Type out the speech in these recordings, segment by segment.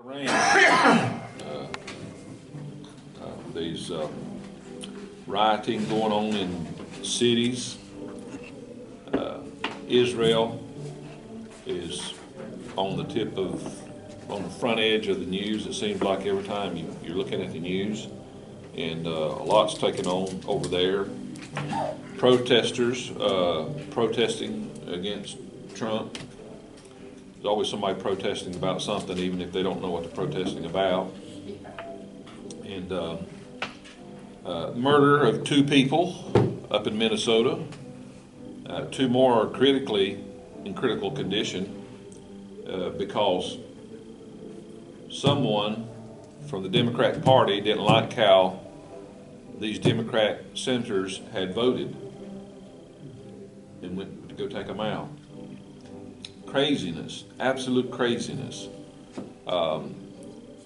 Rain. These rioting going on in cities. Israel is on the front edge of the news. It seems like every time you're looking at the news, and a lot's taken on over there. Protesters protesting against Trump. There's always somebody protesting about something, even if they don't know what they're protesting about. And murder of 2 people up in Minnesota. 2 more are in critical condition because someone from the Democrat Party didn't like how these Democrat senators had voted and went to go take them out. Craziness, absolute craziness.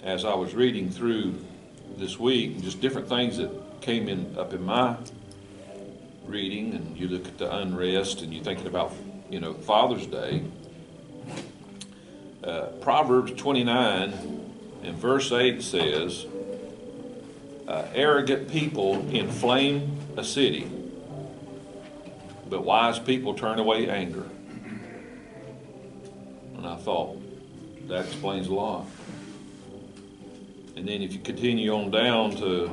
As I was reading through this week, just different things that came up in my reading, and you look at the unrest and you're thinking about, Father's Day. Proverbs 29 and verse 8 says, arrogant people inflame a city, but wise people turn away anger. And I thought, that explains a lot. And then if you continue on down to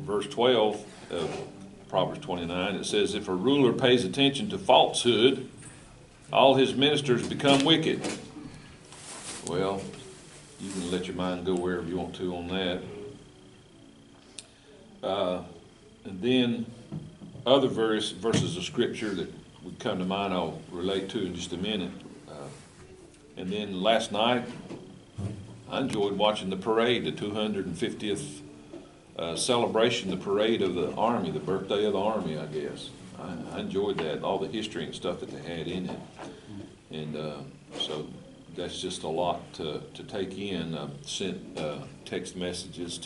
verse 12 of Proverbs 29, it says, if a ruler pays attention to falsehood, all his ministers become wicked. Well, you can let your mind go wherever you want to on that. And then other verses of Scripture that would come to mind I'll relate to in just a minute. And then last night, I enjoyed watching the parade, the 250th celebration, the parade of the Army, the birthday of the Army, I guess. I enjoyed that, all the history and stuff that they had in it. And so that's just a lot to take in. I sent text messages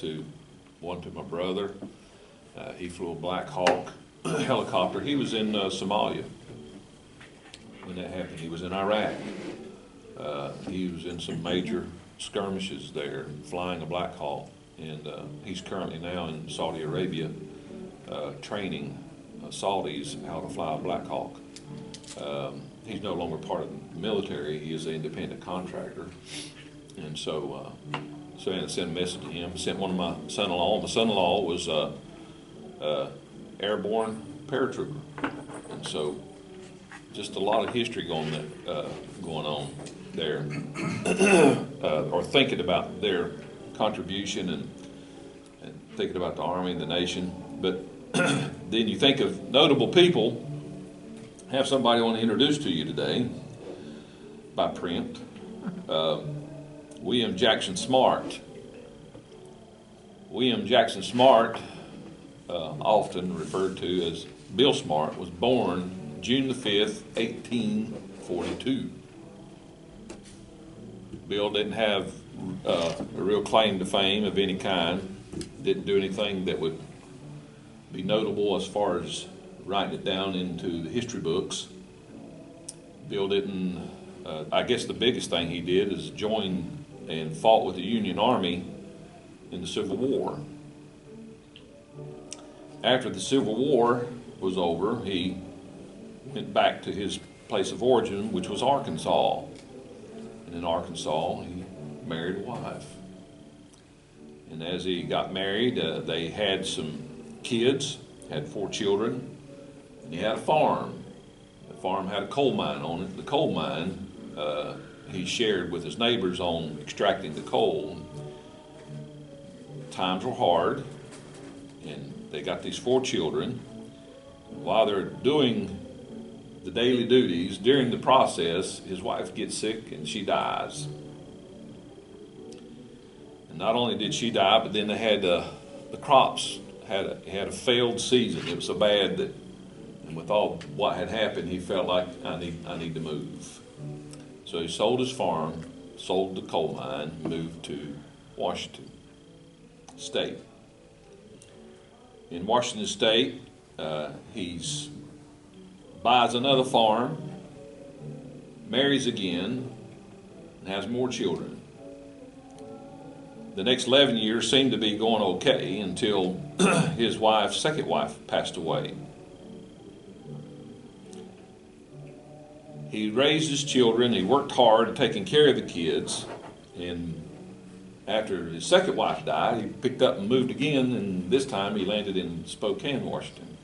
one to my brother. He flew a Black Hawk helicopter. He was in Somalia when that happened. He was in Iraq. He was in some major skirmishes there, flying a Black Hawk. And he's currently now in Saudi Arabia training Saudis how to fly a Black Hawk. He's no longer part of the military. He is an independent contractor. And so I sent a message to him. Sent one of my son-in-law. My son-in-law was airborne paratrooper. And so just a lot of history going on there, or thinking about their contribution and thinking about the Army and the nation. But then you think of notable people. Have somebody I want to introduce to you today by print. William Jackson Smart. William Jackson Smart, often referred to as Bill Smart, was born June the 5th, 1842. Bill didn't have a real claim to fame of any kind. Didn't do anything that would be notable as far as writing it down into the history books. Bill didn't, I guess the biggest thing he did is join and fought with the Union Army in the Civil War. After the Civil War was over, he went back to his place of origin, which was Arkansas. And in Arkansas, he married a wife. And as he got married, they had some kids, had 4 children, and he had a farm. The farm had a coal mine on it. The coal mine, he shared with his neighbors on extracting the coal. Times were hard, and they got these 4 children. While they're doing the daily duties, during the process, his wife gets sick and she dies. And not only did she die, but then they had the crops had a failed season. It was so bad that, and with all what had happened, he felt like I need to move. So he sold his farm, sold the coal mine, moved to Washington State. In Washington State, he buys another farm, marries again, and has more children. The next 11 years seemed to be going okay until his second wife, passed away. He raised his children, he worked hard at taking care of the kids, and after his second wife died, he picked up and moved again, and this time he landed in Spokane, Washington.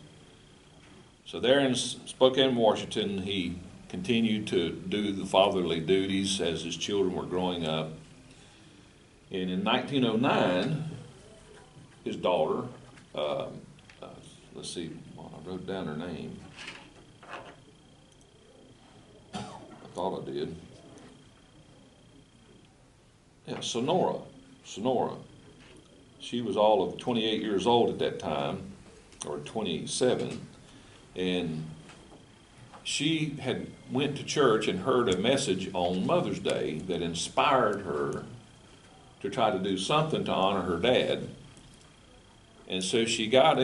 So there in Spokane, Washington, he continued to do the fatherly duties as his children were growing up. And in 1909, his daughter, let's see, I wrote down her name. I thought I did. Yeah, Sonora. She was all of 28 years old at that time, or 27, and she had went to church and heard a message on Mother's Day that inspired her to try to do something to honor her dad. And so she got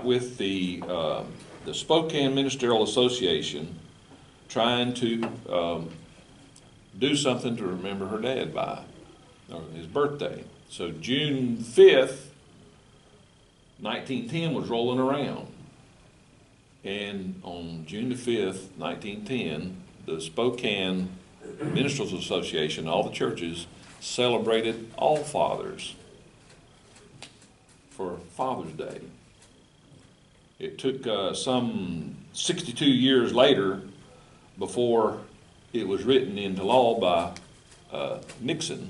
with the Spokane Ministerial Association, trying to do something to remember her dad by, or his birthday. So June 5th, 1910 was rolling around. And on June the 5th, 1910, the Spokane Ministerial Association, all the churches, celebrated all fathers for Father's Day. It took some 62 years later before it was written into law by Nixon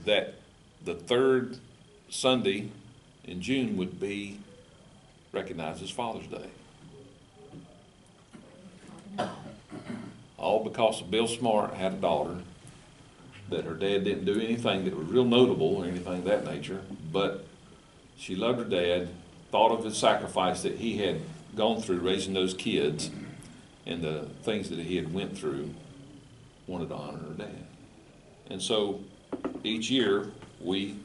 that the third Sunday in June would be recognized as Father's Day. All because Bill Smart had a daughter that her dad didn't do anything that was real notable or anything of that nature, but she loved her dad, thought of the sacrifice that he had gone through raising those kids and the things that he had went through, wanted to honor her dad. And so each year we,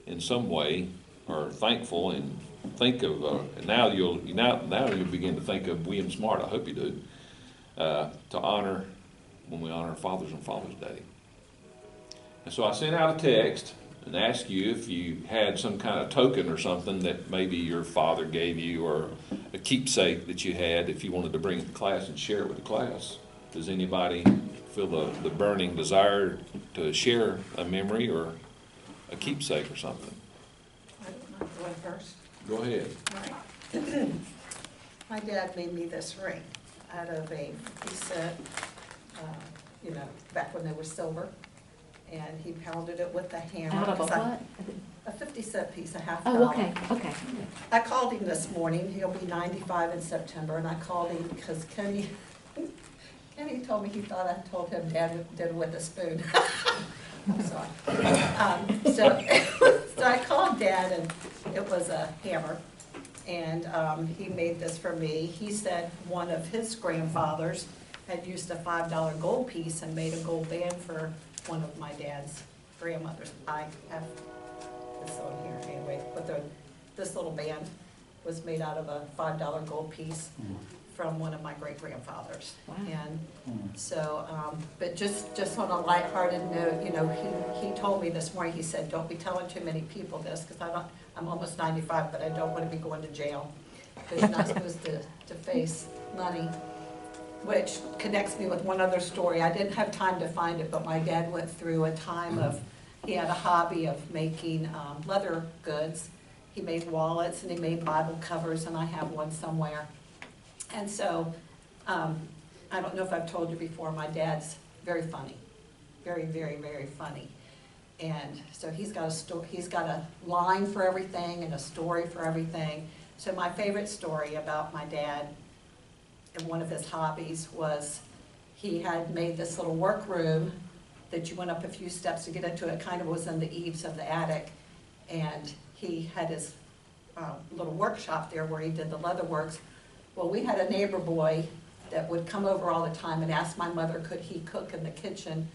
in some way, are thankful and think of, now you'll begin to think of William Smart, I hope you do, to honor when we honor fathers on Father's Day. And so I sent out a text and asked you if you had some kind of token or something that maybe your father gave you, or a keepsake that you had, if you wanted to bring it to class and share it with the class. Does anybody feel the burning desire to share a memory or a keepsake or something? I'm going first. Go ahead. All right. My dad made me this ring out of a 50 cent, back when they were silver. And he pounded it with a hammer. Out of a what? A 50-cent piece, a half Oh, dollar. okay. I called him this morning. He'll be 95 in September, and I called him because Kenny told me he thought I told him Dad did it with a spoon. I'm sorry. So I called Dad, and it was a hammer, and he made this for me. He said one of his grandfathers had used a $5 gold piece and made a gold band for one of my dad's grandmothers. I have this on here anyway, but this little band was made out of a $5 gold piece from one of my great-grandfathers. Wow. And so, but just on a lighthearted note, he told me this morning, he said, don't be telling too many people this, because I'm almost 95, but I don't want to be going to jail, because you're not supposed to face money. Which connects me with one other story. I didn't have time to find it, but my dad went through a time of, he had a hobby of making leather goods. He made wallets and he made Bible covers, and I have one somewhere. And so, I don't know if I've told you before, my dad's very funny. Very, very, very funny. And so he's got a line for everything and a story for everything. So my favorite story about my dad, and one of his hobbies, was he had made this little workroom that you went up a few steps to get into. It kind of was in the eaves of the attic, and he had his little workshop there where he did the leather works. Well, we had a neighbor boy that would come over all the time and ask my mother, could he cook in the kitchen,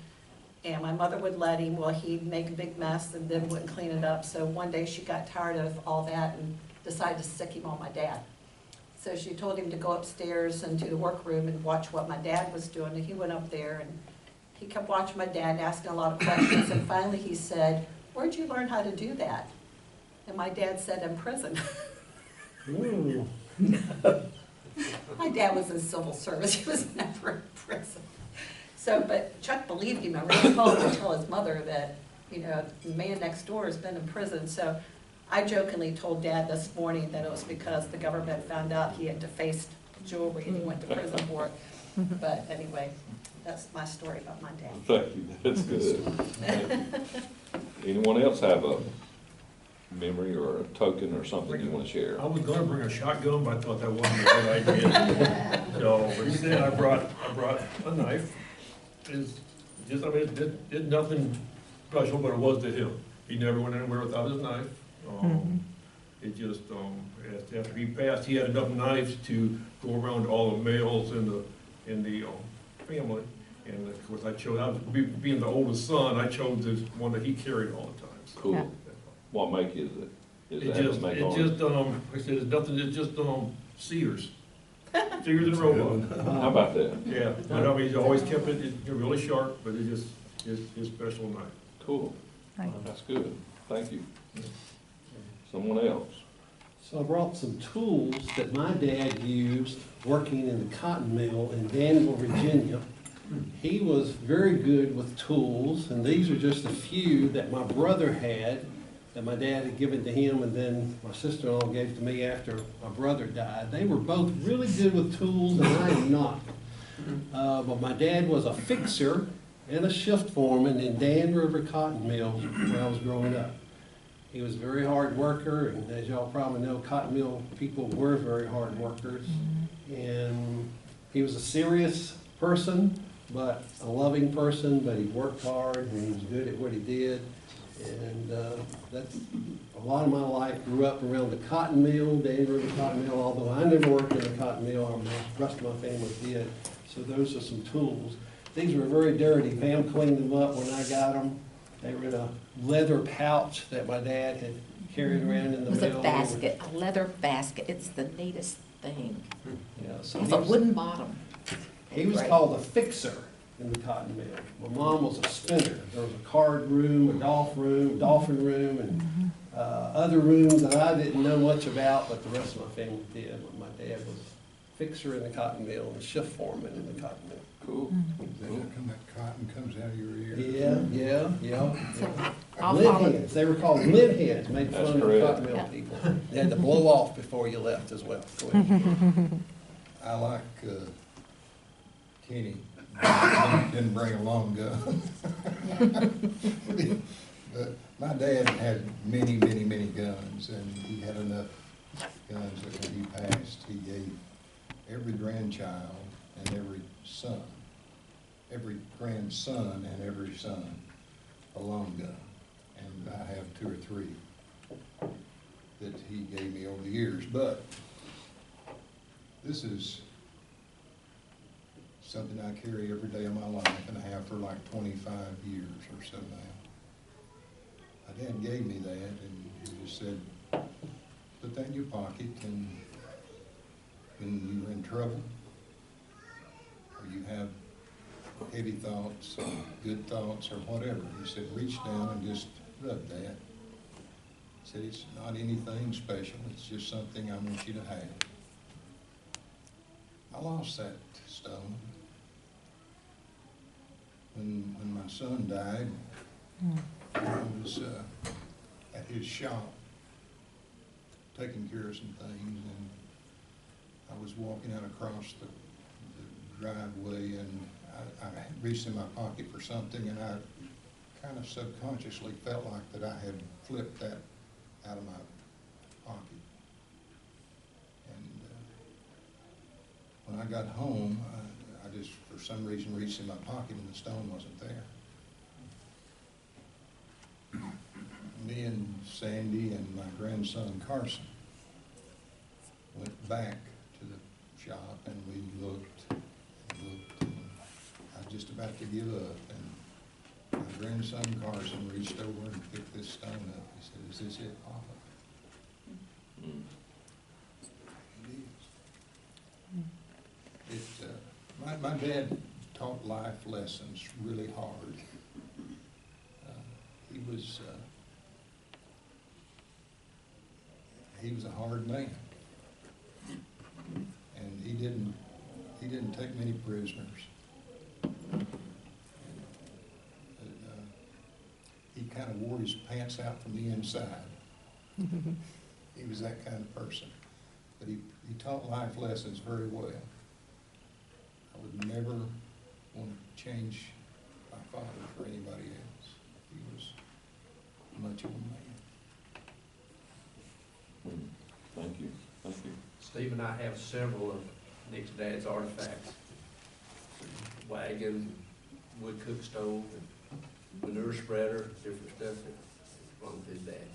and my mother would let him. Well, he'd make a big mess and then wouldn't clean it up. So one day she got tired of all that and decided to stick him on my dad. So she told him to go upstairs and do the workroom and watch what my dad was doing. And he went up there, and he kept watching my dad and asking a lot of questions, and finally he said, "Where'd you learn how to do that?" And my dad said, "In prison." Ooh. My dad was in civil service, he was never in prison. So, but Chuck believed him, I really called to tell his mother that, you know, the man next door has been in prison. So I jokingly told Dad this morning that it was because the government found out he had defaced jewelry and he went to prison for it. But anyway, that's my story about my dad. Thank you, that's good. Anyone else have a memory or a token or something you want to share? I was gonna bring a shotgun, but I thought that wasn't a good idea. So, but instead I brought a knife. It's just, I mean, it did nothing special, but it was to him. He never went anywhere without his knife. It just, after he passed, he had enough knives to go around to all the males in the family. And of course, being the oldest son, I chose this one that he carried all the time. So, Cool. What make is it? Is It that just, make it on just, like I said, it's nothing, it's just, Sears. Sears and Roebuck. How about that? Yeah, but I mean, he always kept it, it's really sharp, but it just, his special knife. Cool. Right. That's good. Thank you. Someone else? So I brought some tools that my dad used working in the cotton mill in Danville, Virginia. He was very good with tools, and these are just a few that my brother had, that my dad had given to him, and then my sister-in-law gave to me after my brother died. They were both really good with tools, and I am not. But my dad was a fixer and a shift foreman in Dan River Cotton Mill when I was growing up. He was a very hard worker, and as y'all probably know, cotton mill people were very hard workers. And he was a serious person, but a loving person, but he worked hard and he was good at what he did. And that's a lot of my life. Grew up around the cotton mill, Dan River Cotton Mill, although I never worked in a cotton mill, the rest of my family did. So those are some tools. These were very dirty. Pam cleaned them up when I got them. They were in a leather pouch that my dad had carried around in the It was mill. a basket, a leather basket. It's the neatest thing. Yeah, so It's he a was- wooden bottom. He was Right. called a fixer in the cotton mill. My mom was a spinner. There was a card room, a dolphin room, and other rooms that I didn't know much about, but the rest of my family did. But my dad was a fixer in the cotton mill and shift foreman in the cotton mill. Cool. That cotton comes out of your ear. Yeah. So I'll Lid follow. heads, they were called lid heads, made That's fun of correct. cotton mill Yeah. people. They had to blow off before you left as well. Go ahead. I like Kenny, didn't bring a long gun. But my dad had many guns, and he had enough guns that when he passed, he gave every grandchild and every son, every grandson and every son a long gun. And I have 2 or 3 that he gave me over the years. But this is something I carry every day of my life, and I have for like 25 years or so now. My dad gave me that, and he just said, put that in your pocket, and when you're in trouble, or you have heavy thoughts, or good thoughts, or whatever, he said, reach down and just rub that. He said, it's not anything special, it's just something I want you to have. I lost that stone when my son died. I was at his shop taking care of some things, and I was walking out across the driveway, and I reached in my pocket for something, and I kind of subconsciously felt like that I had flipped that out of my pocket. And when I got home, I just, for some reason, reached in my pocket and the stone wasn't there. Me and Sandy and my grandson Carson went back to the shop, and we looked, and I was just about to give up, and my grandson Carson reached over and picked this stone up. He said, "Is this it, Papa?" Mm. It is. My dad taught life lessons really hard. He was a hard man. And he didn't take many prisoners. He kind of wore his pants out from the inside. He was that kind of person. But he taught life lessons very well. I would never want to change my father for anybody else. He was much of a man. Thank you, thank you. Steve and I have several of Nick's dad's artifacts. Wagon, wood cook stove, and manure spreader, different stuff that belonged to his dad.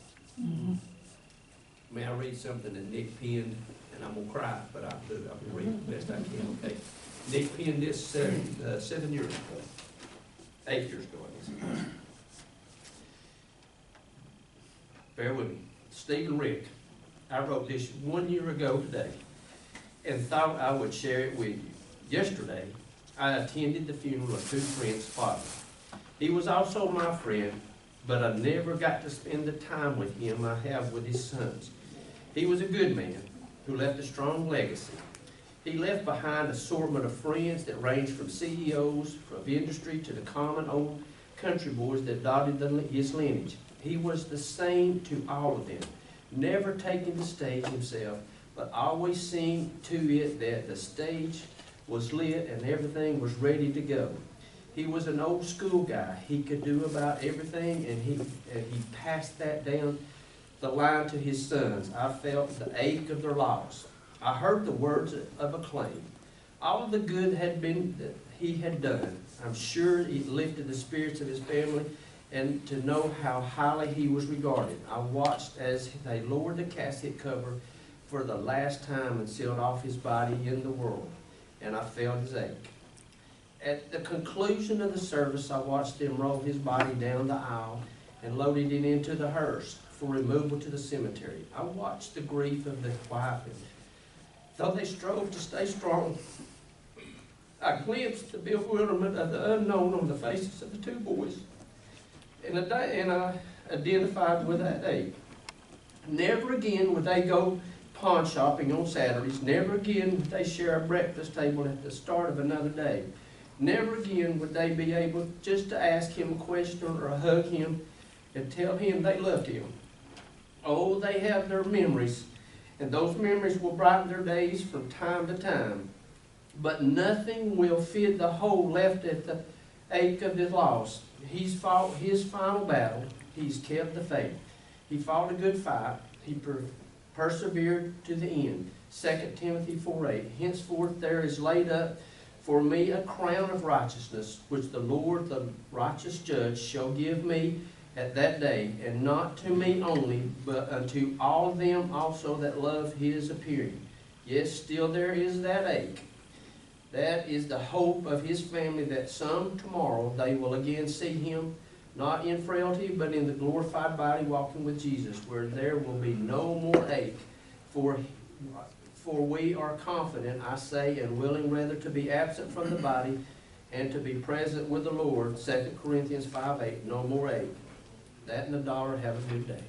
May I read something that Nick penned, and I'm gonna cry, but I'll do it, I'll read it the best I can, okay? Nick penned this 7 years ago, 8 years ago, I guess. Bear with me. Steve and Rick, I wrote this 1 year ago today and thought I would share it with you. Yesterday, I attended the funeral of two friends' father. He was also my friend, but I never got to spend the time with him I have with his sons. He was a good man who left a strong legacy. He left behind an assortment of friends that ranged from CEOs of industry to the common old country boys that dotted his lineage. He was the same to all of them, never taking the stage himself, but always seeing to it that the stage was lit and everything was ready to go. He was an old school guy. He could do about everything, and he passed that down the line to his sons. I felt the ache of their loss. I heard the words of acclaim. All of the good that he had done. I'm sure it lifted the spirits of his family, and to know how highly he was regarded. I watched as they lowered the casket cover for the last time and sealed off his body in the world, and I felt his ache. At the conclusion of the service, I watched them roll his body down the aisle and loaded it into the hearse for removal to the cemetery. I watched the grief of the wife, and though they strove to stay strong, I glimpsed the bewilderment of the unknown on the faces of the two boys. And I identified with that day. Never again would they go pawn shopping on Saturdays. Never again would they share a breakfast table at the start of another day. Never again would they be able just to ask him a question or hug him and tell him they loved him. Oh, they have their memories, and those memories will brighten their days from time to time. But nothing will fit the hole left at the ache of his loss. He's fought his final battle. He's kept the faith. He fought a good fight. He persevered to the end. 2 Timothy 4:8. Henceforth there is laid up for me a crown of righteousness, which the Lord, the righteous judge, shall give me at that day, and not to me only, but unto all them also that love his appearing. Yes, still there is that ache. That is the hope of his family, that some tomorrow they will again see him, not in frailty, but in the glorified body walking with Jesus, where there will be no more ache. For we are confident, I say, and willing rather to be absent from the body and to be present with the Lord. 2 Corinthians 5:8, no more ache. That and the dollar, have a good day.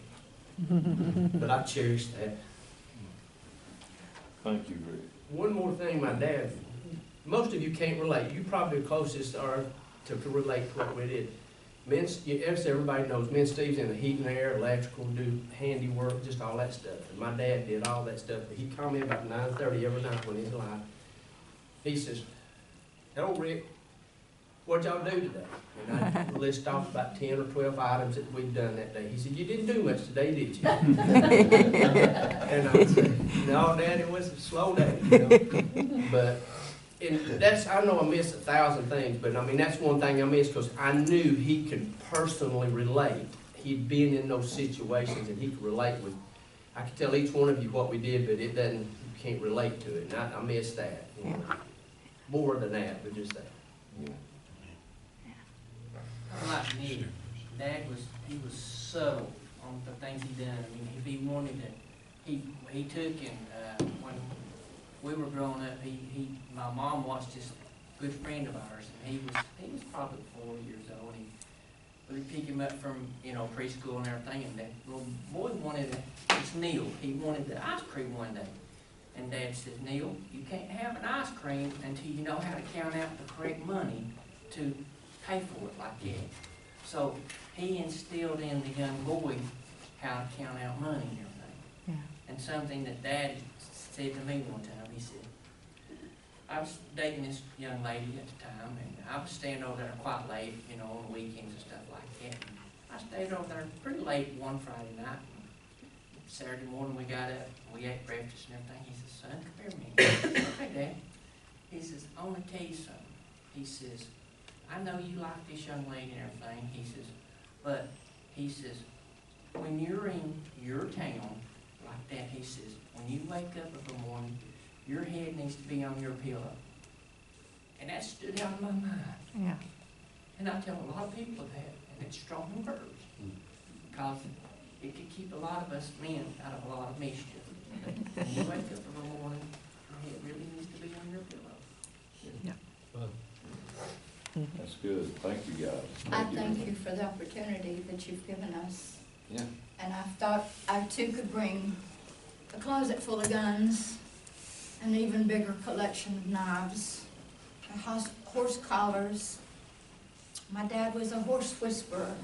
But I cherish that. Thank you, Rick. One more thing, my dad, most of you can't relate. You probably the closest are to relate to what we did. As everybody knows, me and Steve's in the heat and air, electrical, do handiwork, just all that stuff. And my dad did all that stuff. But he'd call me about 9:30 every night when he's alive. He says, "Hello, Rick, what'd y'all do today?" And I'd list off about 10 or 12 items that we'd done that day. He said, "You didn't do much today, did you?" And I'd say, "No, Dad, it was a slow day." You know? But and I know I missed 1,000 things, but I mean, that's one thing I missed because I knew he could personally relate. He'd been in those situations and he could relate with. I could tell each one of you what we did, but it doesn't, you can't relate to it. And I missed that. You know. More than that, but just that. Yeah. Like me, Dad he was subtle on the things he done. I mean, if he wanted to, he took and when we were growing up, my mom watched us good friend of ours, and he was probably 4 years old. We picked him up from, preschool and everything, and that little boy it's Neil, he wanted the ice cream one day. And Dad says, Neil, you can't have an ice cream until you know how to count out the correct money to pay for it like that. So he instilled in the young boy how to count out money and everything. Yeah. And something that Dad said to me one time, he said, I was dating this young lady at the time, and I was staying over there quite late, on the weekends and stuff like that. And I stayed over there pretty late one Friday night. Saturday morning we got up, we ate breakfast and everything. He says, son, come here a minute. Okay, Dad. He says, I want to tell you something. He says, I know you like this young lady and everything. He says, but he says, when you're in your town like that, he says, when you wake up in the morning, your head needs to be on your pillow. And that stood out in my mind. Yeah. And I tell a lot of people that, and it's strong words. Because it could keep a lot of us men out of a lot of mischief. When you wake up in the morning, your head really needs to be on your pillow. That's good. Thank you, guys. I thank you for the opportunity that you've given us. Yeah. And I thought I too could bring a closet full of guns, an even bigger collection of knives, horse collars. My dad was a horse whisperer.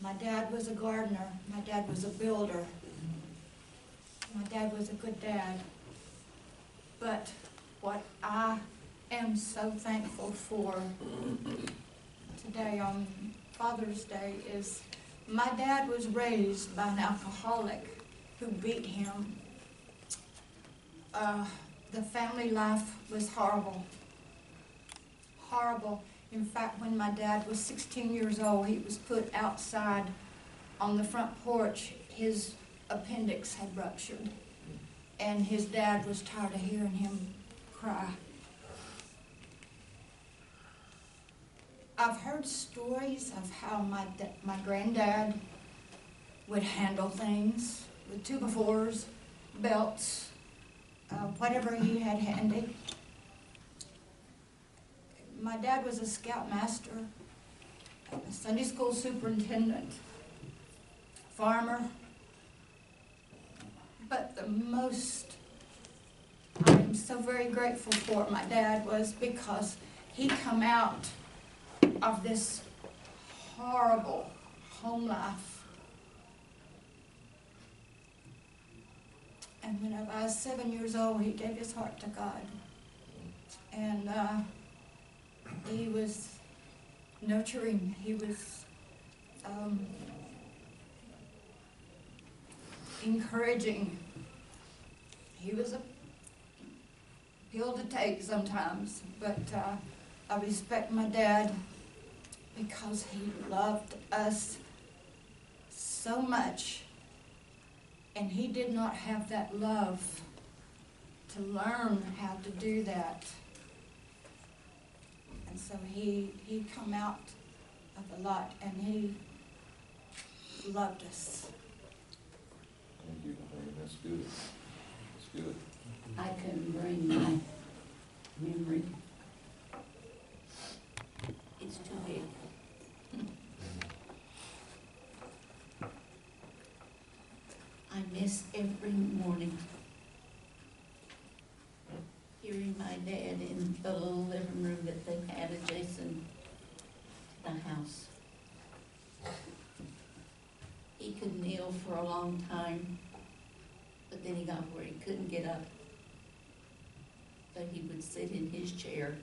My dad was a gardener. My dad was a builder. My dad was a good dad. But what I am so thankful for today on Father's Day is my dad was raised by an alcoholic who beat him. The family life was horrible. Horrible. In fact, when my dad was 16 years old, he was put outside on the front porch. His appendix had ruptured, and his dad was tired of hearing him cry. I've heard stories of how my granddad would handle things with 2x4s, belts, whatever he had handy. My dad was a scoutmaster, a Sunday school superintendent, farmer. But the most I'm so very grateful for my dad was because he come out of this horrible home life. And when I was 7 years old, he gave his heart to God. And he was nurturing, he was encouraging. He was a pill to take sometimes, but I respect my dad because he loved us so much, and he did not have that love to learn how to do that. And so he come out of a lot, and he loved us. Thank you. That's good. That's good. I can bring my memory. It's too big. I miss every morning hearing my dad in the little living room that they had adjacent to the house. He could kneel for a long time, but then he got where he couldn't get up. But he would sit in his chair,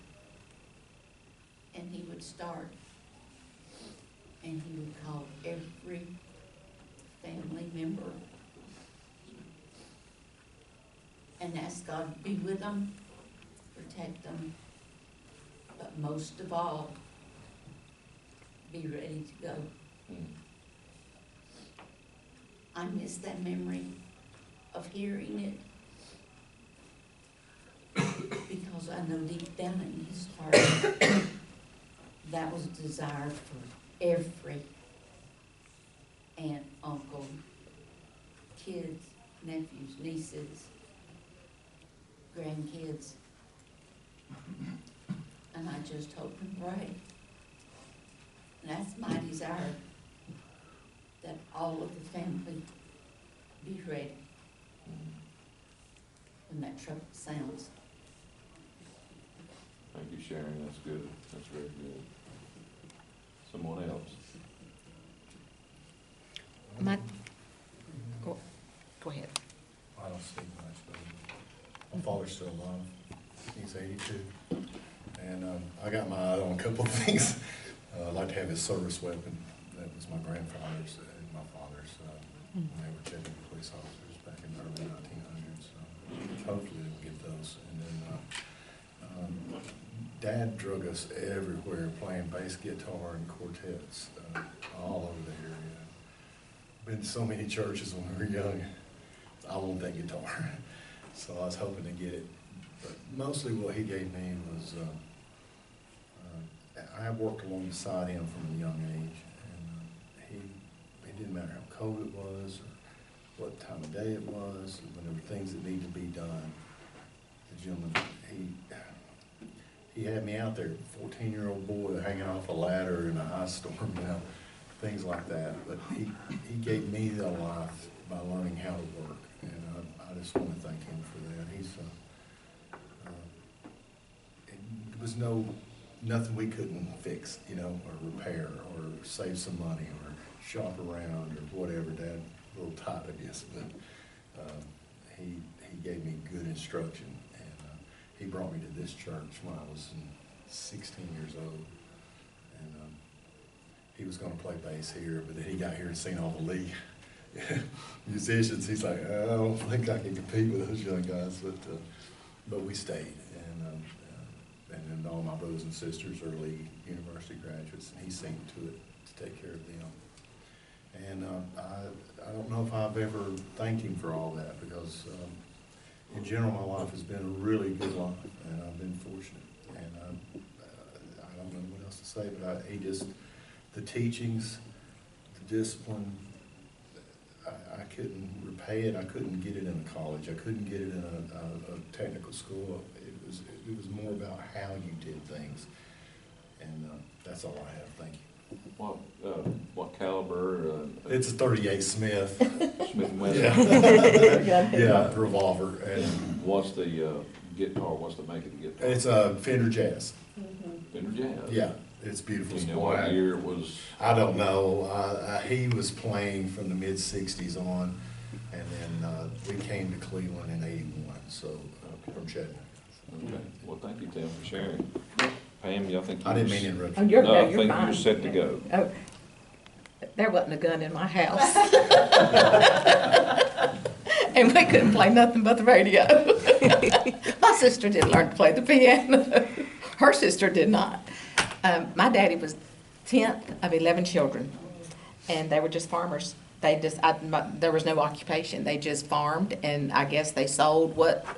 and he would start, and he would call every family member and ask God to be with them, protect them, but most of all, be ready to go. I miss that memory of hearing it because I know deep down in his heart that was desired for every aunt, uncle, kids, nephews, nieces, grandkids. And I just hope and pray. And that's my desire, that all of the family be ready when that trumpet sounds. Thank you, Sharon, that's good, that's very good. Someone else? Go ahead. I don't speak much, but my father's still alive. He's 82. And I got my eye on a couple of things. I'd like to have his service weapon. That was my grandfather's and my father's. When they were checking police officers back in the early 1900s. So hopefully they'll get those. And then Dad drug us everywhere playing bass guitar and quartets all over the area. Been to so many churches when we were young. I want that guitar. So I was hoping to get it. But mostly what he gave me was, I worked alongside him from a young age. And it didn't matter how cold it was or what time of day it was, when there were things that needed to be done. The gentleman, he had me out there, 14-year-old boy hanging off a ladder in a ice storm, you know, things like that. But he gave me the life by learning how to work, and I just want to thank him for that. There was nothing we couldn't fix, you know, or repair, or save some money, or shop around, or whatever. Dad, a little tight, I guess, but he gave me good instruction, and he brought me to this church when I was 16 years old, and he was going to play bass here, but then he got here and seen all the league musicians. He's like, I don't think I can compete with those young guys, but we stayed, and then all my brothers and sisters are Lee University graduates, and he's seen to it to take care of them. And I don't know if I've ever thanked him for all that, because in general my life has been a really good life, and I've been fortunate. And I don't know what else to say, but the teachings, the discipline, I couldn't repay it. I couldn't get it in a college. I couldn't get it in a technical school. It was more about how you did things, and that's all I have. Thank you. What caliber? It's a .38 Smith. Smith & Wesson? Yeah, yeah, revolver. And What's the guitar? What's the make of the guitar? it's a Fender Jazz. Fender Jazz? Yeah, it's beautiful. Do you It's know what black. year it was? I don't know. He was playing from the mid-'60s on, and then we came to Cleveland in '81, so from Chattanooga. Okay, well, thank you, Tim, for sharing. Pam, y'all think you I didn't was- mean to interrupt Oh, you. you're, No, no, I you're think fine. you're set to go. Oh, there wasn't a gun in my house. And we couldn't play nothing but the radio. My sister did learn to play the piano. Her sister did not. My daddy was 10th of 11 children, and they were just farmers. There was no occupation. They just farmed, and I guess they sold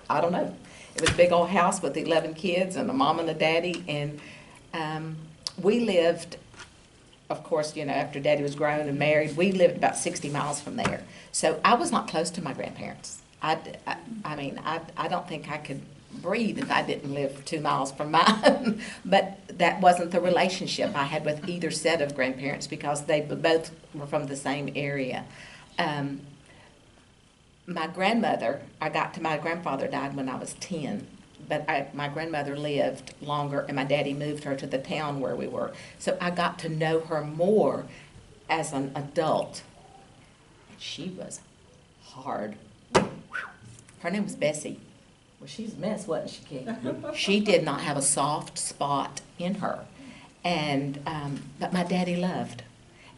I don't know. It was a big old house with 11 kids and a mom and a daddy, and we lived, of course, you know, after Daddy was grown and married, we lived about 60 miles from there. So I was not close to my grandparents. I don't think I could breathe if I didn't live 2 miles from mine. But that wasn't the relationship I had with either set of grandparents, because they both were from the same area. My grandmother, my grandfather died when I was 10. But my grandmother lived longer, and my daddy moved her to the town where we were. So I got to know her more as an adult. And she was hard. Her name was Bessie. Well, she's a mess, wasn't she, Kate? She did not have a soft spot in her. And but my daddy loved.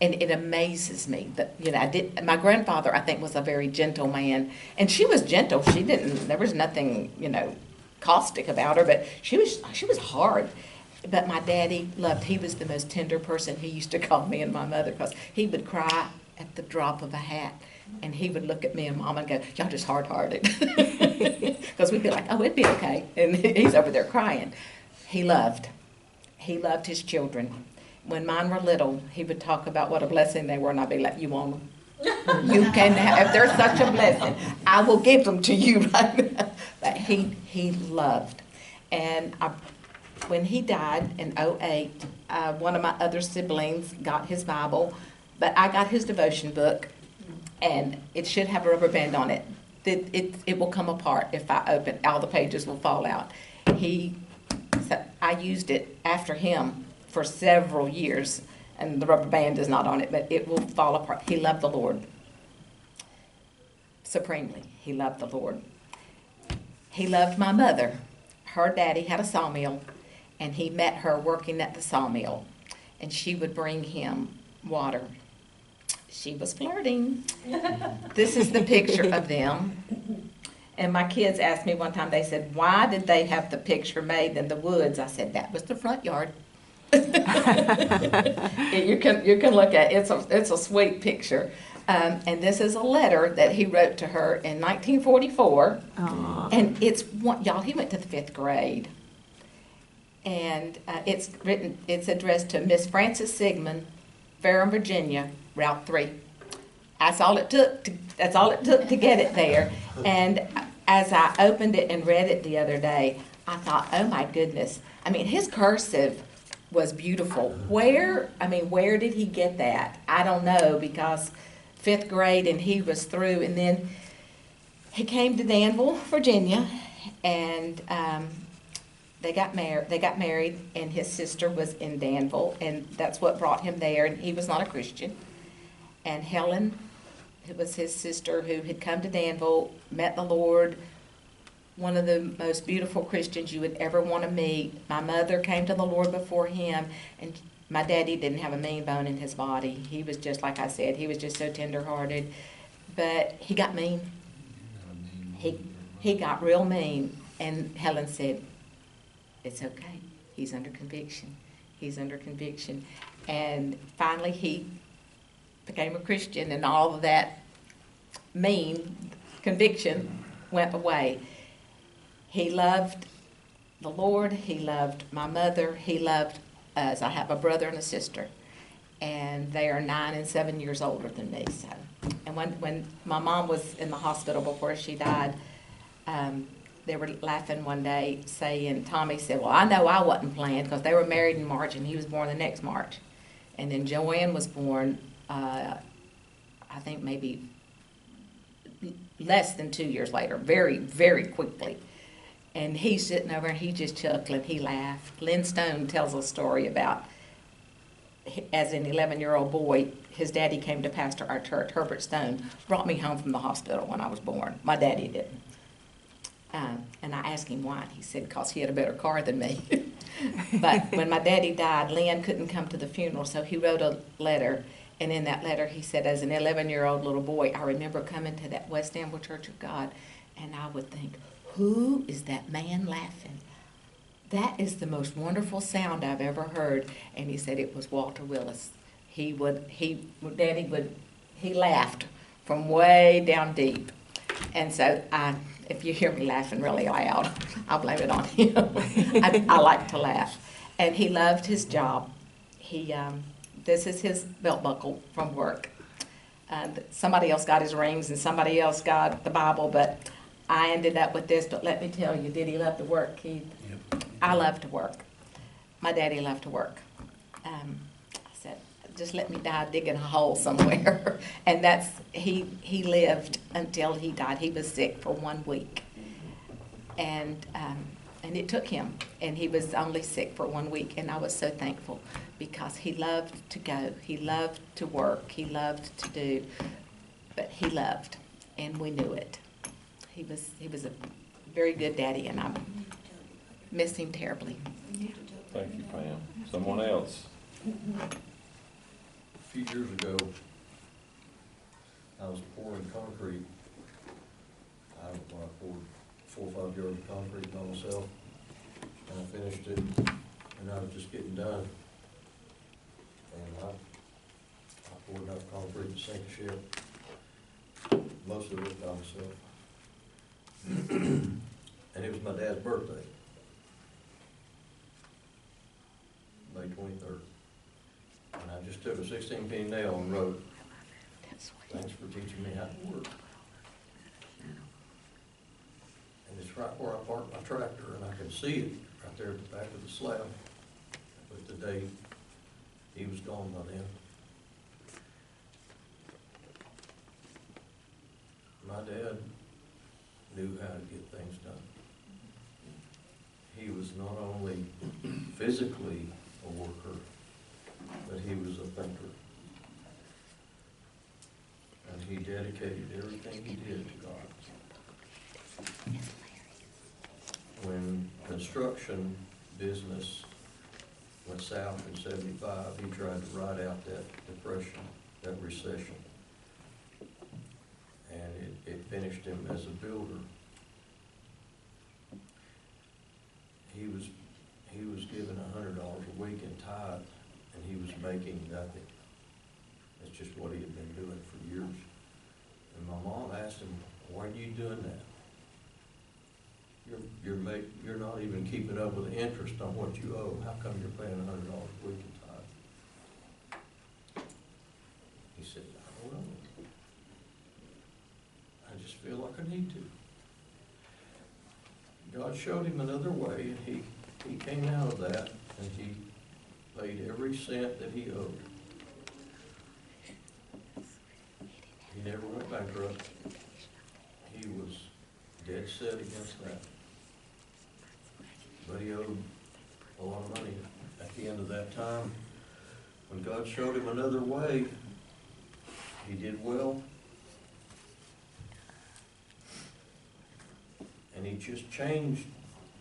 And it amazes me that, you know, my grandfather, I think, was a very gentle man. And she was gentle. There was nothing, you know, caustic about her, but she was hard. But my daddy loved. He was the most tender person. He used to call me and my mother, because he would cry at the drop of a hat, and he would look at me and Mama and go, "Y'all just hard-hearted," because we'd be like, "Oh, it'd be okay," and he's over there crying. He loved his children. When mine were little, he would talk about what a blessing they were, and I'd be like, "You want them? You can have, if they're such a blessing, I will give them to you right now." But he loved. And when he died in '08, one of my other siblings got his Bible, but I got his devotion book, and it should have a rubber band on it. It will come apart if I open, all the pages will fall out. So I used it after him for several years, and the rubber band is not on it, but it will fall apart. He loved the Lord supremely. He loved the Lord. He loved my mother. Her daddy had a sawmill, and he met her working at the sawmill, and she would bring him water. She was flirting. This is the picture of them. And my kids asked me one time, they said, why did they have the picture made in the woods? I said, that was the front yard. You can look at it. It's a sweet picture. And this is a letter that he wrote to her in 1944. Aww. And y'all, he went to the 5th grade. And it's addressed to Miss Frances Sigmund, Ferrum, Virginia, Route 3. That's all it took to get it there. And as I opened it and read it the other day, I thought, oh my goodness. I mean, his cursive was beautiful. Where did he get that? I don't know, because 5th grade and he was through. And then he came to Danville, Virginia, and they got married, and his sister was in Danville, and that's what brought him there. And he was not a Christian. And Helen, it was his sister, who had come to Danville, met the Lord, one of the most beautiful Christians you would ever want to meet. My mother came to the Lord before him, and my daddy didn't have a mean bone in his body. He was just, like I said, he was just so tender-hearted. But he got mean. He got real mean. And Helen said, it's okay. He's under conviction. He's under conviction. And finally he became a Christian, and all of that mean conviction went away. He loved the Lord. He loved my mother. He loved us. I have a brother and a sister, and they are 9 and 7 years older than me. So, and when my mom was in the hospital before she died, they were laughing one day, saying, Tommy said, well, I know I wasn't playing, because they were married in March, and he was born the next March. And then Joanne was born, I think maybe less than 2 years later, very, very quickly. And he's sitting over and he just chuckling, he laughed. Lynn Stone tells a story about, as an 11-year-old boy, his daddy came to pastor our church. Herbert Stone brought me home from the hospital when I was born. My daddy didn't. And I asked him why. He said, because he had a better car than me. But when my daddy died, Lynn couldn't come to the funeral, so he wrote a letter. And in that letter, he said, as an 11-year-old little boy, I remember coming to that West Danville Church of God, and I would think, who is that man laughing? That is the most wonderful sound I've ever heard. And he said it was Walter Willis. He laughed from way down deep. And so if you hear me laughing really loud, I'll blame it on him. I like to laugh. And he loved his job. This is his belt buckle from work. Somebody else got his rings and somebody else got the Bible, but I ended up with this. But let me tell you, did he love to work, Keith? Yep. I love to work. My daddy loved to work. I said, just let me die digging a hole somewhere. And he lived until he died. He was sick for 1 week. And it took him, and he was only sick for 1 week, and I was so thankful, because he loved to go, he loved to work, he loved to do, but he loved, and we knew it. He was a very good daddy, and I miss him terribly. Thank you, Pam. Someone else? A few years ago, I was pouring concrete. I poured 4 or 5 yards of concrete by myself, and I finished it, and I was just getting done. And I poured enough concrete to sink a ship, most of it by myself. And it was my dad's birthday, May 23rd. And I just took a 16-penny nail and wrote, "Thanks for teaching me how to work." And it's it's right where I parked my tractor, and I could see it right there at the back of the slab. But the day, he was gone by then. My dad knew how to get things done. He was not only physically a worker, but he was a thinker. And he dedicated everything he did to God. When construction business went south in '75, he tried to ride out that depression, that recession. And it finished him as a builder. He was given $100 a week in tithe, and he was making nothing. That's just what he had been doing for years. And my mom asked him, "Why are you doing that? You're not even keeping up with the interest on what you owe. How come you're paying $100 a week in tithe?" He said, "I don't know. I just feel like I need to." God showed him another way, and he came out of that, and he paid every cent that he owed. He never went bankrupt. He was dead set against that. But he owed a lot of money at the end of that time. When God showed him another way, he did well. And he just changed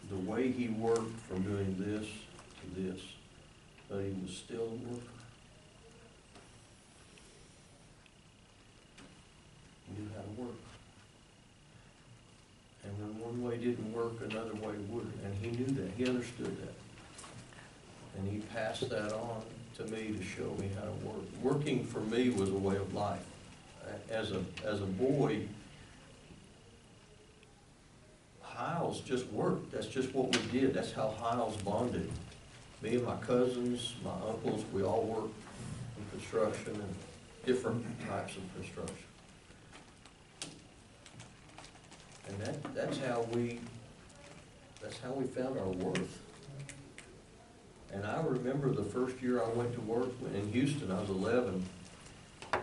the way he worked from doing this to this. But he was still a worker. He knew how to work. And when one way didn't work, another way would. And he knew that. He understood that. And he passed that on to me to show me how to work. Working for me was a way of life. As a boy, Hiles just worked. That's just what we did. That's how Hiles bonded. Me and my cousins, my uncles, we all worked in construction and different types of construction. And that's how we found our worth. And I remember the first year I went to work in Houston, I was 11,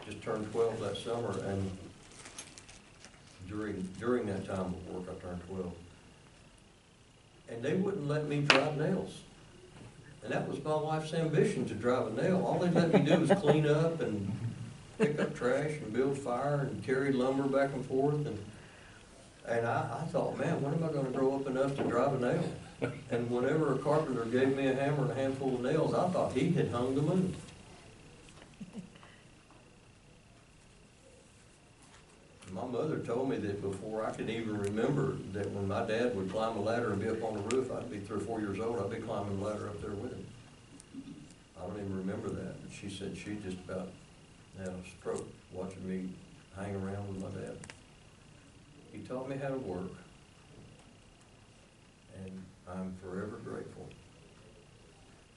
just turned 12 that summer, and during that time of work, I turned 12. And they wouldn't let me drive nails. And that was my life's ambition, to drive a nail. All they let me do was clean up and pick up trash and build fire and carry lumber back and forth. And I thought, man, when am I going to grow up enough to drive a nail? And whenever a carpenter gave me a hammer and a handful of nails, I thought he had hung the moon. My mother told me that before I could even remember, that when my dad would climb a ladder and be up on the roof, I'd be 3 or 4 years old, I'd be climbing the ladder up there with him. I don't even remember that. But she said she just about had a stroke watching me hang around with my dad. He taught me how to work, and I'm forever grateful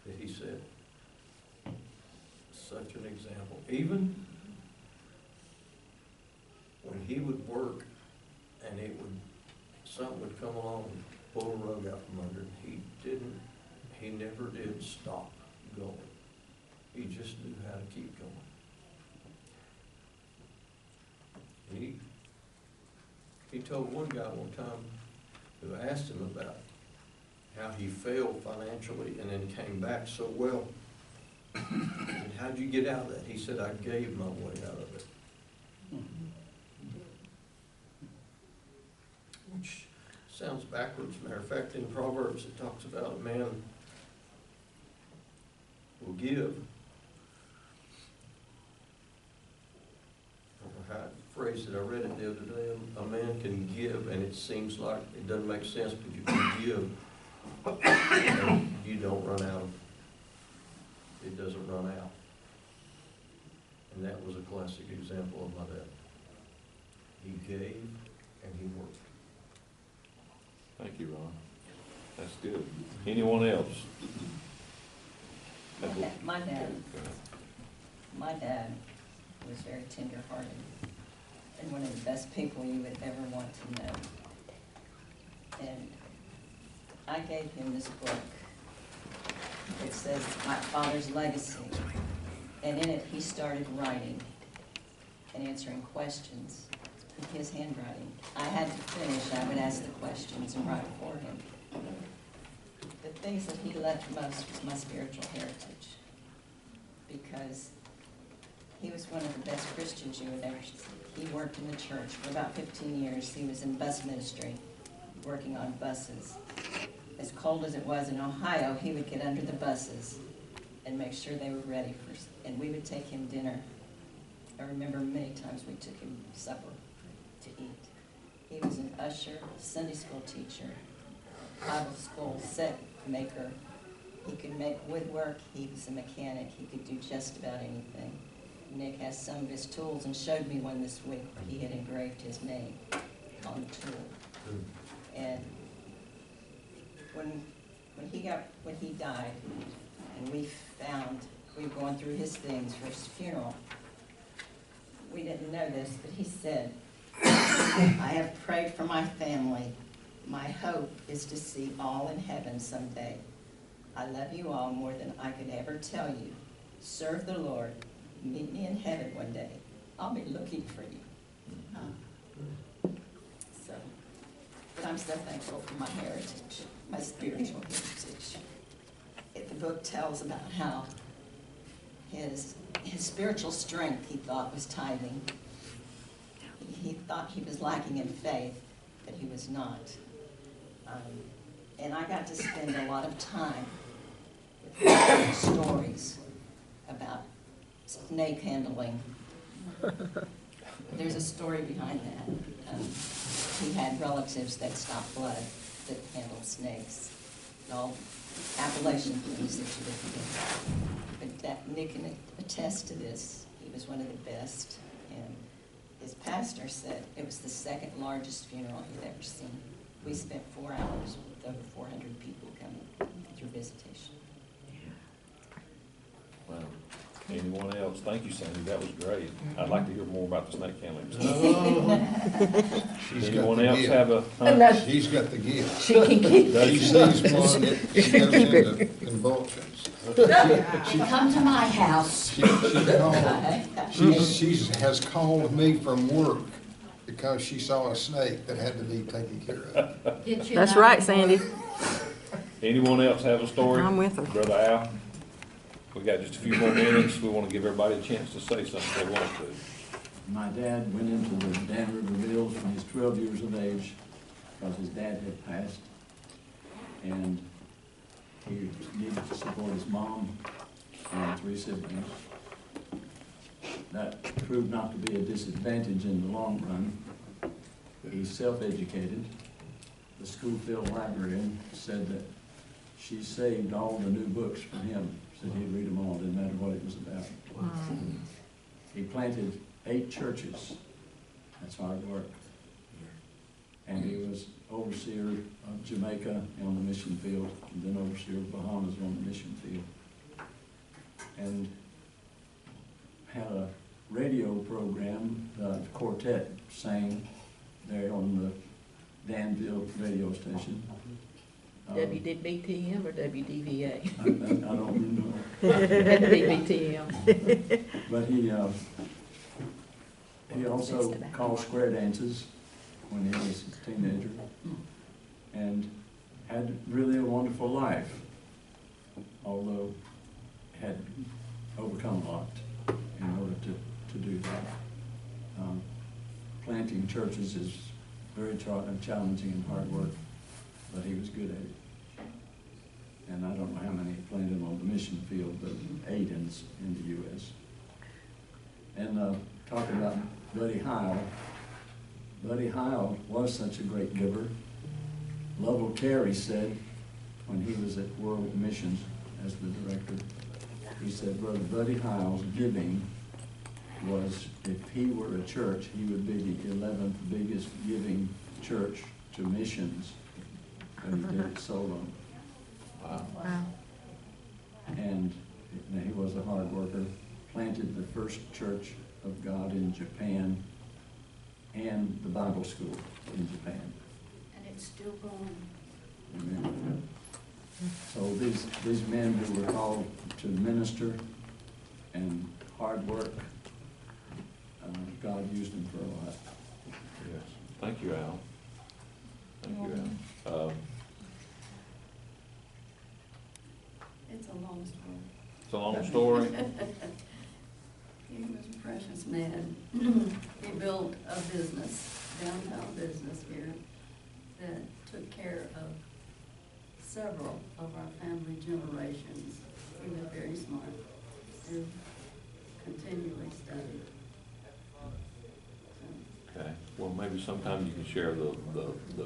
that he said, such an example. Even when he would work and something would come along and pull a rug out from under him, he never did stop going. He just knew how to keep going. And he told one guy one time who asked him about how he failed financially and then came back so well. And how'd you get out of that? He said, I gave my way out of it. Which sounds backwards. Matter of fact, in Proverbs it talks about a man will give. I phrase that I read it the other day. A man can give, and it seems like it doesn't make sense, but you can give, and you don't run out of it. It doesn't run out. And that was a classic example of my dad. He gave and he worked. Thank you, Ron. That's good. Anyone else? My dad was very tender-hearted and one of the best people you would ever want to know. And I gave him this book. It says My Father's Legacy. And in it, he started writing and answering questions in his handwriting. I had to finish. I would ask the questions and write for him. The things that he left most was my spiritual heritage, because he was one of the best Christians you would ever see. He worked in the church for about 15 years. He was in bus ministry, working on buses. As cold as it was in Ohio, he would get under the buses and make sure they were ready for, and we would take him dinner. I remember many times we took him supper to eat. He was an usher, Sunday school teacher, Bible school set maker. He could make woodwork. He was a mechanic. He could do just about anything. Nick has some of his tools and showed me one this week where he had engraved his name on the tool. And when he died, and we were going through his things for his funeral, we didn't know this, but he said, I have prayed for my family. My hope is to see all in heaven someday. I love you all more than I could ever tell you. Serve the Lord. Meet me in heaven one day. I'll be looking for you. But I'm so thankful for my heritage, my spiritual heritage. The book tells about how his spiritual strength, he thought, was tithing. He thought he was lacking in faith, but he was not. And I got to spend a lot of time with stories about snake handling. There's a story behind that. He had relatives that stopped blood, that handled snakes, and all Appalachian things that you would get. But Nick can attest to this. He was one of the best. And his pastor said it was the second largest funeral he'd ever seen. We spent 4 hours with over 400 people coming through visitation. Wow. Anyone else? Thank you, Sandy, that was great. I'd like to hear more about the snake handling. She's got Anyone the else gift. have a? She's got the gift. She can keep She sees one that she goes into convulsions. Come to my house. She has called me from work because she saw a snake that had to be taken care of. Get you That's another right, one. Sandy. Anyone else have a story? I'm with her. Brother Al? We got just a few more minutes. We want to give everybody a chance to say something if they want to. My dad went into the Dan River Mills when he was 12 years of age because his dad had passed. And he needed to support his mom and 3 siblings. That proved not to be a disadvantage in the long run. He's self-educated. The school-filled librarian said that she saved all the new books for him. Said he'd read them all, didn't matter what it was about. Wow. He planted 8 churches. That's hard work. And he was overseer of Jamaica on the mission field, and then overseer of Bahamas on the mission field. And had a radio program, the quartet sang there on the Danville radio station. WBTM or WDVA? I don't know. WBTM. But he also called square dances when he was a teenager and had really a wonderful life, although had overcome a lot in order to do that. Planting churches is very challenging and hard work, but he was good at it. And I don't know how many he planted on the mission field, but 8 in the U.S. And talking about Buddy Heil. Buddy Heil was such a great giver. Lovell Terry said, when he was at World Missions as the director, he said, Brother Buddy Heil's giving was, if he were a church, he would be the 11th biggest giving church to missions, and he did it solo. Wow. Wow. And he was a hard worker, planted the first church of God in Japan and the Bible school in Japan. And It's still going. Amen. So these men who were called to minister and hard work, God used them for a lot. Yes. Thank you, Al. Thank you, Al. It's a long story. It's a long story. He was a precious man. He built a business, downtown business here, that took care of several of our family generations. He was very smart. He continually studied. Okay, well, maybe sometime you can share the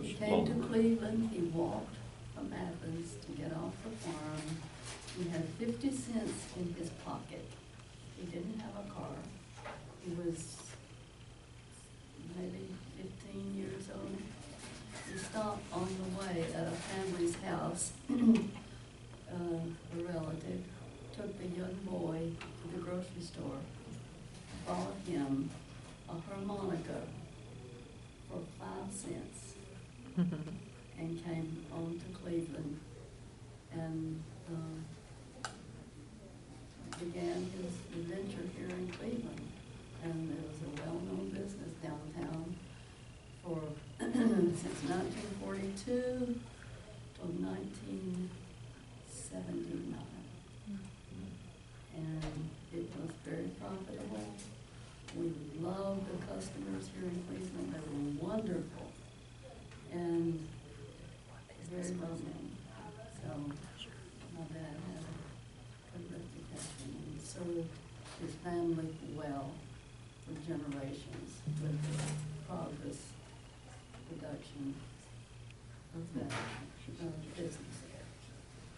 He came to long. Cleveland, he walked from Athens to get off the farm. He had 50 cents in his pocket. He didn't have a car. He was maybe 15 years old. He stopped on the way at a family's house, a relative, took the young boy to the grocery store, bought him a harmonica for 5 cents, and came on to Cleveland and began his adventure here in Cleveland. And it was a well-known business downtown for since 1942 till 1979. And it was very profitable. We loved the customers here in Cleveland. They were wonderful and very loving. So my dad had a good reputation and served his family well for generations with the progress production of that business.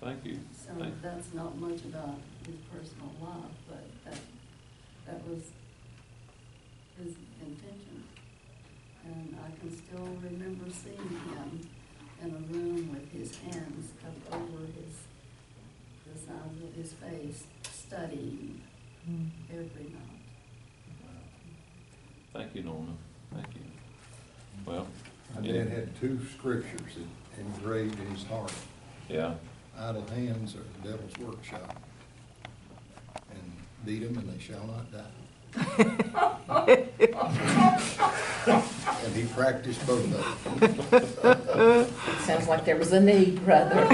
Thank you. So that's not much about his personal life, but that was his intention. And I can still remember seeing him in a room with his hands up over the sides of his face, studying every night. Thank you, Norma. Thank you. Well. My dad had 2 scriptures engraved in his heart. Yeah. Idle hands are the devil's workshop. And beat them and they shall not die. And he practiced both of them. Sounds like there was a need, brother.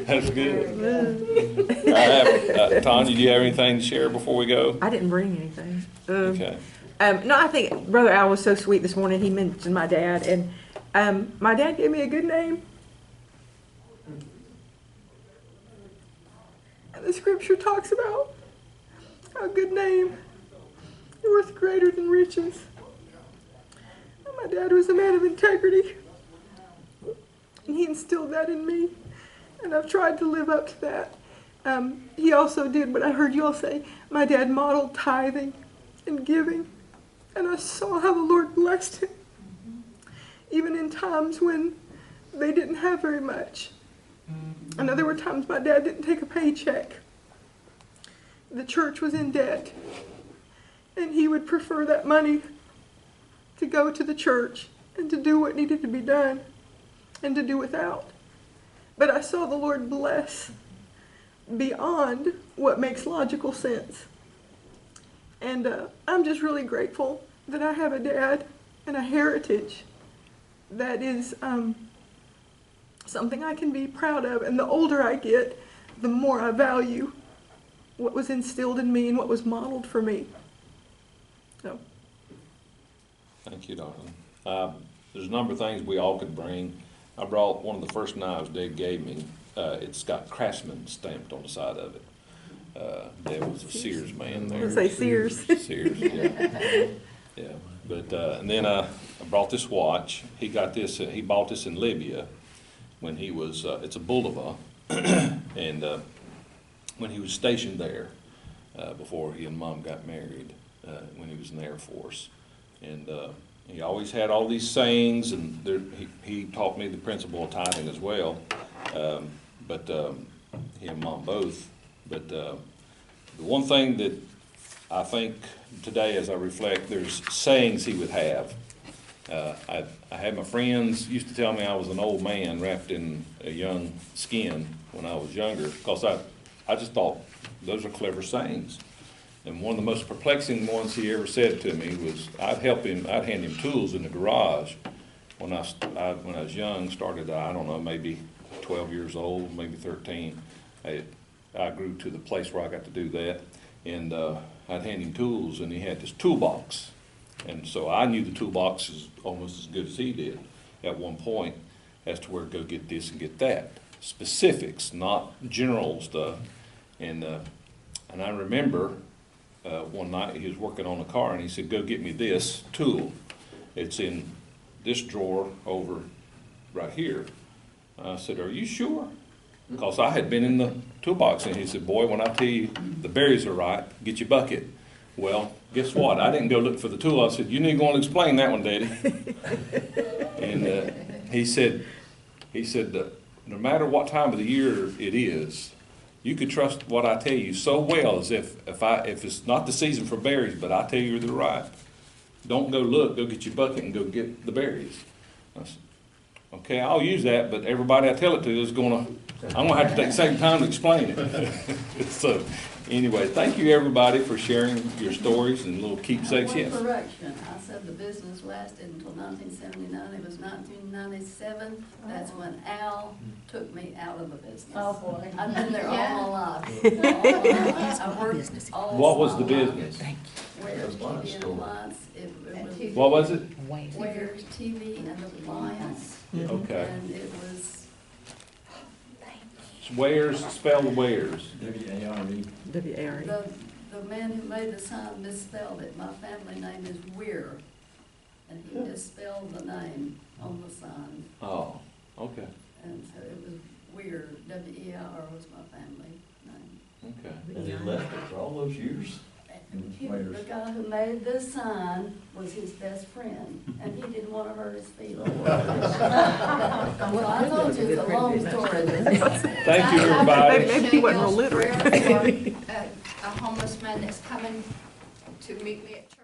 That's good. I have, Tanya, do you have anything to share before we go? I didn't bring anything. Okay. No, I think Brother Al was so sweet this morning. He mentioned my dad, and my dad gave me a good name. And the scripture talks about a good name is worth greater than riches. And my dad was a man of integrity, and he instilled that in me, and I've tried to live up to that. He also did what I heard you all say. My dad modeled tithing and giving, and I saw how the Lord blessed him, even in times when they didn't have very much. I know there were times my dad didn't take a paycheck. The church was in debt, and he would prefer that money to go to the church and to do what needed to be done and to do without. But I saw the Lord bless beyond what makes logical sense. And I'm just really grateful that I have a dad and a heritage that is something I can be proud of. And the older I get, the more I value what was instilled in me and what was modeled for me. So. Thank you, darling. There's a number of things we all could bring. I brought one of the first knives Dave gave me. It's got Craftsman stamped on the side of it. Dave was a Sears man there. I'll say Sears. Sears, yeah. Yeah, but, and then I brought this watch. He got this, he bought this in Libya when he was, it's a Bulova, and when he was stationed there, before he and Mom got married, when he was in the Air Force. And he always had all these sayings, and there, he taught me the principle of tithing as well. But he and Mom both. But the one thing that I think today, as I reflect, there's sayings he would have. I had my friends used to tell me I was an old man wrapped in a young skin when I was younger, because I just thought those are clever sayings. And one of the most perplexing ones he ever said to me was, I'd hand him tools in the garage when I was young, started, I don't know, maybe 12 years old, maybe 13. I grew to the place where I got to do that, and I'd hand him tools, and he had this toolbox. And so I knew the toolbox is almost as good as he did at one point, as to where to go get this and get that. Specifics, not general stuff. And I remember one night he was working on a car, and he said, go get me this tool. It's in this drawer over right here. I said, are you sure? Because I had been in the toolbox, and he said, boy, when I tell you the berries are ripe, get your bucket. Well, guess what? I didn't go look for the tool. I said, you need to go and explain that one, Daddy. And he said, no matter what time of the year it is, you could trust what I tell you so well as if it's not the season for berries, but I tell you they're ripe. Don't go look, go get your bucket and go get the berries. I said, okay, I'll use that, but everybody I tell it to is I'm gonna have to take the same time to explain it. So, anyway, thank you everybody for sharing your stories and little keepsakes. One Yes. correction, I said the business lasted until 1979, it was 1997, that's when Al took me out of the business. Oh, boy. I've been there all Yeah. my life. All my life. I worked all What was the my life. business? Ware's TV and Appliance, it was. What was it? Ware's TV and Appliance, Okay. and it was, Wares, spell the wares. W-A-R-E. W-A-R-E. the man who made the sign misspelled it, my family name is Weir, and he misspelled the name on the sign. Oh, okay, And so it was Weir, W-E-I-R was my family name. okay. And he left it for all those years? The guy who made this sign was his best friend, and he didn't want to hurt his feelings. Well, I told you it's a long story. Thank you, everybody. Maybe he wasn't real literate. A homeless man that's coming to meet me at church.